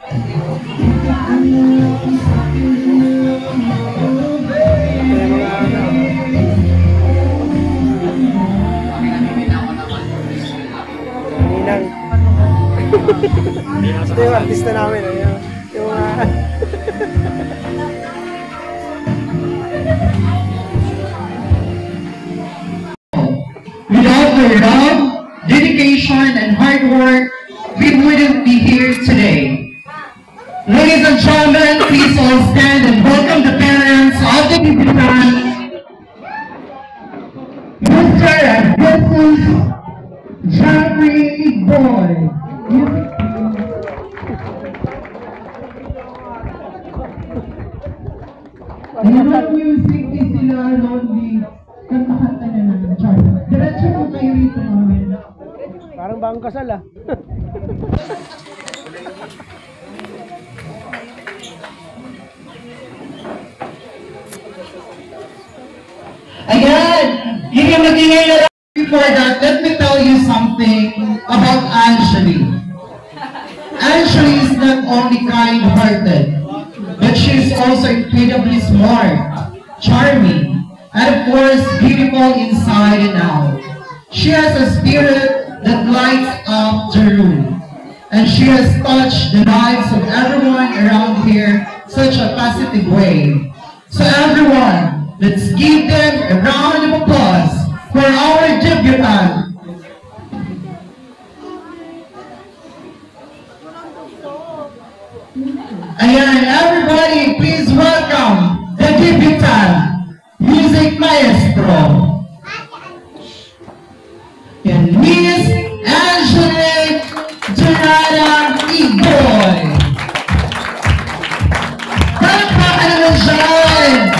Ito yung artista namin. Yung without their love, dedication, and hard work, we wouldn't be here today. Ladies and gentlemen, please all stand and welcome the parents of the debutant, Mr. and Mrs. Jeffrey Boy. Yung music ni sila Lonely, kanta-kanta na naman. Diretso mo kayo rito namin. parang bagong kasal ah. Again, yun yung magingay na lang. Before that, let me tell you something about Anjali. Anjali is not only kind-hearted, but she is also incredibly smart, charming, and of course, beautiful inside and out. She has a spirit that lights up the room, and she has touched the lives of everyone around here in such a positive way. So everyone, let's give them a round of applause for our debutante. Ayan, everybody, please welcome the debutante, music maestro, and Miss Angelique Dorada Igoy. Palakpakan naman dyan!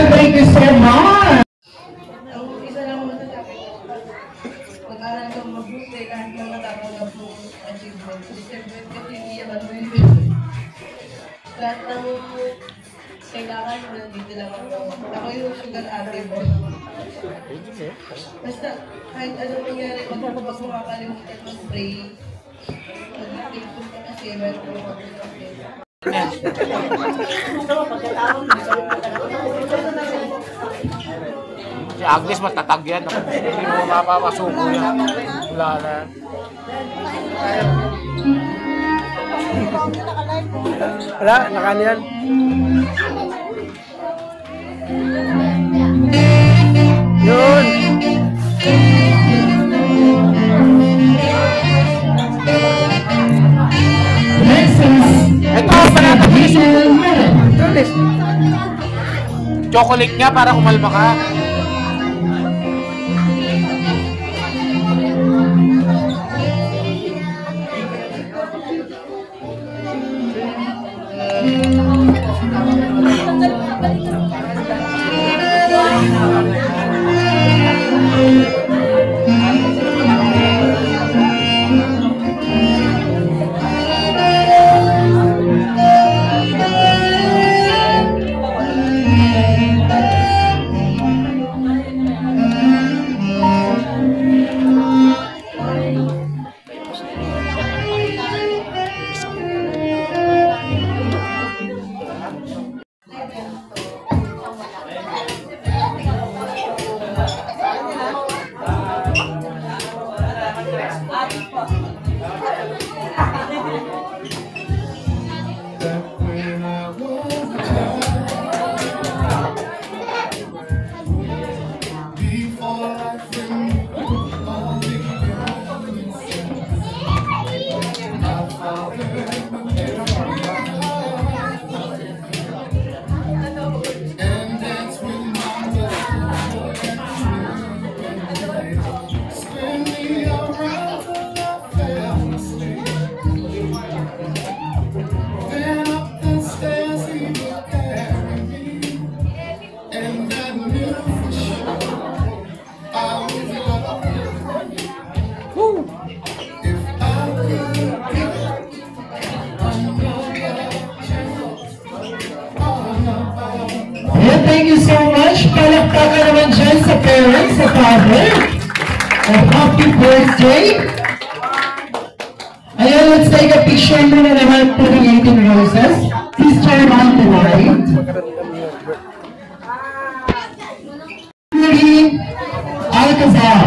Thank you so much! Ang isa lang masasabi ko, mag-aral kang mabuti kahit na natatanggap mo achievement. Achievement kasi hindi yan ano yun. Lahat ng kailangan mo nandito lang ako. Ako yung sugar ate mo. Basta kahit anong nangyari, pag makakalimutan mo spray, mag-ipon ka kasi meron ko mag-ipon. Si Agnes matatag yan. Hindi mo mapapasuko yan. Wala na. Wala, nakan yan. Yun. Ito, chocolate nga para kumalma ka. thank you so much. Palakpakan naman dyan sa parents, sa father. Happy birthday. Ayan, let's take a picture muna naman po ng 18 roses. Please turn on the light. Alcazar.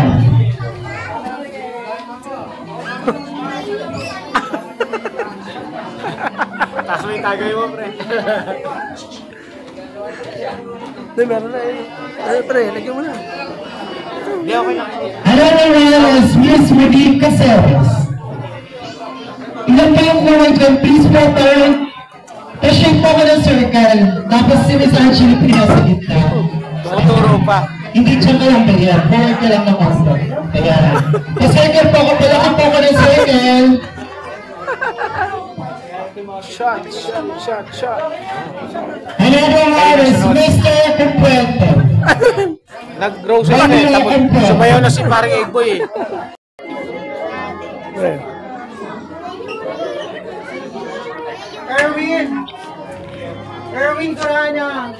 Taso yung tagay mo, pre. Hindi, meron na eh. Ano, pre, lagyan mo na. Hindi, okay lang. Another one is Miss Rudy Caceres. Ilan pa yung kulang dyan? Please po, turn. Pa-shake po ako ng circle. Tapos si Miss Angela pinasa gitna. Tumuturo pa. Hindi dyan ka lang ganyan. Forward ka lang naman sa. Ayan. Pa-circle po ako. Palakan po ako ng circle. Shot, shot, shot, shot. Another one is Mr. Compuento. Nag-grocery na eh. Tapos sumayaw na si paring Egboy eh. Pre. Erwin Corana.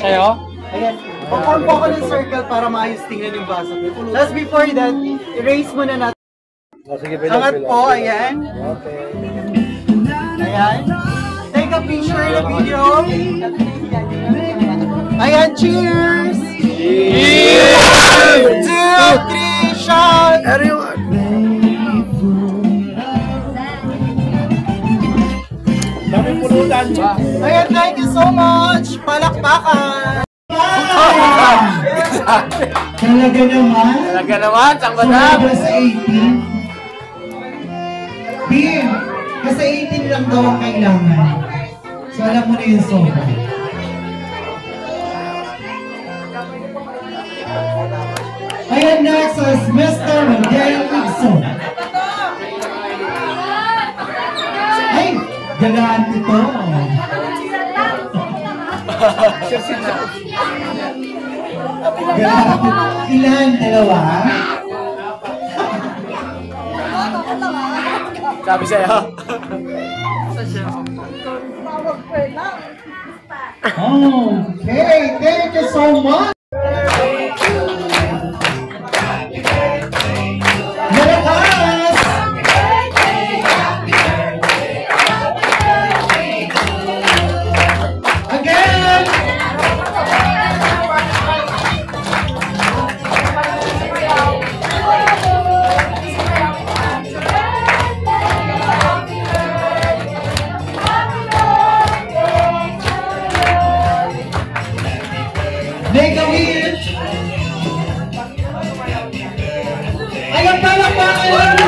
Sa'yo? Ayan. Perform po ako ng circle para maayos tingnan yung basa. Just before that, erase muna natin. Sige, Angat po, ayan. Ayan. Take a picture in a video. Ayan, cheers! Cheers! 2, 3, shot! Everyone! Dami pulutan. Ayan, thank you so much! Palakpakan! Talaga naman. Talaga naman, sang madam. Sobra sa 18. Bim, kasi 18 lang daw ang kailangan. So alam mo na yung sobra. Ayan, next is Mr. Miguel Igson. Ay, gagaan ito. Gagaan. Ilan? Dalawa? Sabi sa'yo. Okay, thank you so much. Malakas! Again! Make a wish! Ayun, palakpakan lang